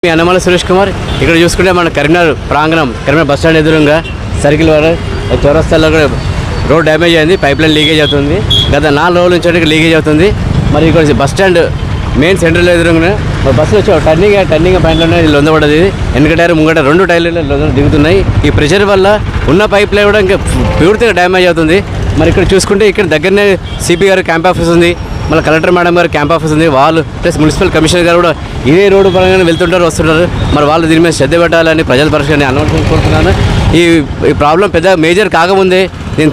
మీ అన్నమల సురేష్ కుమార్. ఇక్కడ చూసుకుంటే మన కరీంనగర్ ప్రాంగణం, కరీంనగర్ బస్ స్టాండ్ ఎదురుగా సర్కిల్ వల్ల చౌరస్తాలో కూడా రోడ్ డ్యామేజ్ అయింది, పైప్ లైన్ లీకేజ్ అవుతుంది. గత 4 రోజుల నుంచి ఇక్కడ లీకేజ్ అవుతుంది. మరి ఇక్కడ బస్ స్టాండ్ మెయిన్ సెంటర్లో ఎదురుగా బస్సులు వచ్చి టర్నింగ్ పాయింట్లోనే లొందబడ్డది. వెనక టైర్ ముంగట 2 టైర్లు దిగుతున్నాయి. ఈ ప్రెషర్ వల్ల ఉన్న పైప్ లైన్ కూడా ఇంకా పూర్తిగా డ్యామేజ్ అవుతుంది. మరి ఇక్కడ చూసుకుంటే ఇక్కడ దగ్గరనే సిపి గారు క్యాంప్ ఆఫీస్ ఉంది, మళ్ళీ కలెక్టర్ మేడం గారు క్యాంప్ ఆఫీస్ ఉంది. వాళ్ళు ప్లస్ మున్సిపల్ కమిషనర్ గారు కూడా ఇదే రోడ్డు పరంగానే వెళ్తుంటారు, వస్తుంటారు. మరి వాళ్ళు దీని మీద శ్రద్ధ పెట్టాలని ప్రజల పరిస్థితిని అనవసరం కోరుతున్నాను. ఈ ప్రాబ్లం పెద్ద మేజర్ కాకముందే నేను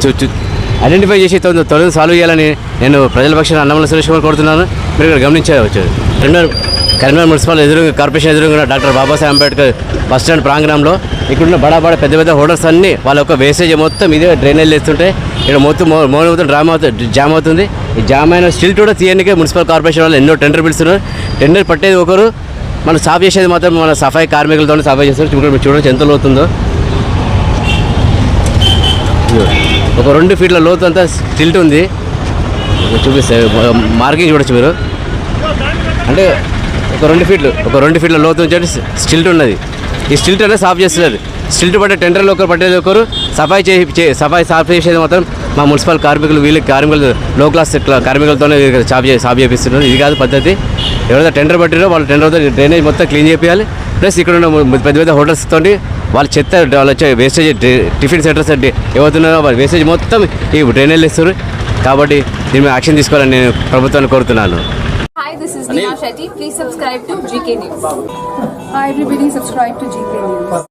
ఐడెంటిఫై చేసి త్వరగా సాల్వ్ చేయాలని నేను ప్రజల పక్షాన అన్నమల సురేష్ కుమార్ కోరుతున్నాను. మీరు ఇక్కడ గమనించవచ్చు. కరీంనగర్ మున్సిపల్ కార్పొరేషన్ ఎదురుగా doctor Babasaheb Ambedkar bus stand ప్రాంగణంలో ఇక్కడున్న బడా పెద్ద హోటల్స్ అన్నీ వాళ్ళ యొక్క వేస్టేజ్ మొత్తం ఇదే డ్రైనేజ్ వేస్తుంటే ఇక్కడ మొత్తం జామ్ అవుతుంది. ఈ జామ్ అయిన స్టిల్ కూడా తీయనికే మున్సిపల్ కార్పొరేషన్ వాళ్ళు ఎన్నో టెండర్ పిలుస్తున్నారు. టెండర్ పట్టేది ఒకరు, మనం సాఫ్ చేసేది మాత్రం మన సఫాయి కార్మికులతో సఫాయి చేస్తారు. చూడండి ఎంత లోతుందో, ఒక 2 ఫీట్ల లోతు అంతా స్టిల్ట్ ఉంది. చూపిస్తే మార్కింగ్ చూడొచ్చు మీరు. అంటే ఒక 2 ఫీట్ల లోతు నుంచి స్టిల్ట్ ఉన్నది. ఈ స్టిల్ట్ అనేది సాఫ్ చేస్తున్నారు. స్టిల్ట్ పట్టే టెండర్లు ఒకరు పట్టేది ఒకరు, సఫాయి సాఫ్ చేసేది మాత్రం మా మున్సిపల్ కార్మికులు, కార్మికులు లో క్లాస్ కార్మికులతోనే సాఫ్ చేపిస్తున్నారు. ఇది కాదు పద్ధతి. ఎవరైతే టెండర్ పట్టిరో వాళ్ళు టెండర్తో డ్రైనేజ్ మొత్తం క్లీన్ చేయాలి. ప్లస్ ఇక్కడ ఉన్న పెద్ద హోటల్స్ తోటి వాళ్ళ చెత్త వాళ్ళు వచ్చే వేస్టేజ్ టిఫిన్ సెంటర్స్ ఏమవుతున్నారో వాళ్ళ వేస్టేజ్ మొత్తం ఈ డ్రైనేజ్ ఇస్తారు. కాబట్టి దీని మీద యాక్షన్ తీసుకోవాలని నేను ప్రభుత్వాన్ని కోరుతున్నాను. Hi, this is Neha Shetty. Please subscribe to GK News. Hi everybody, subscribe to GK News.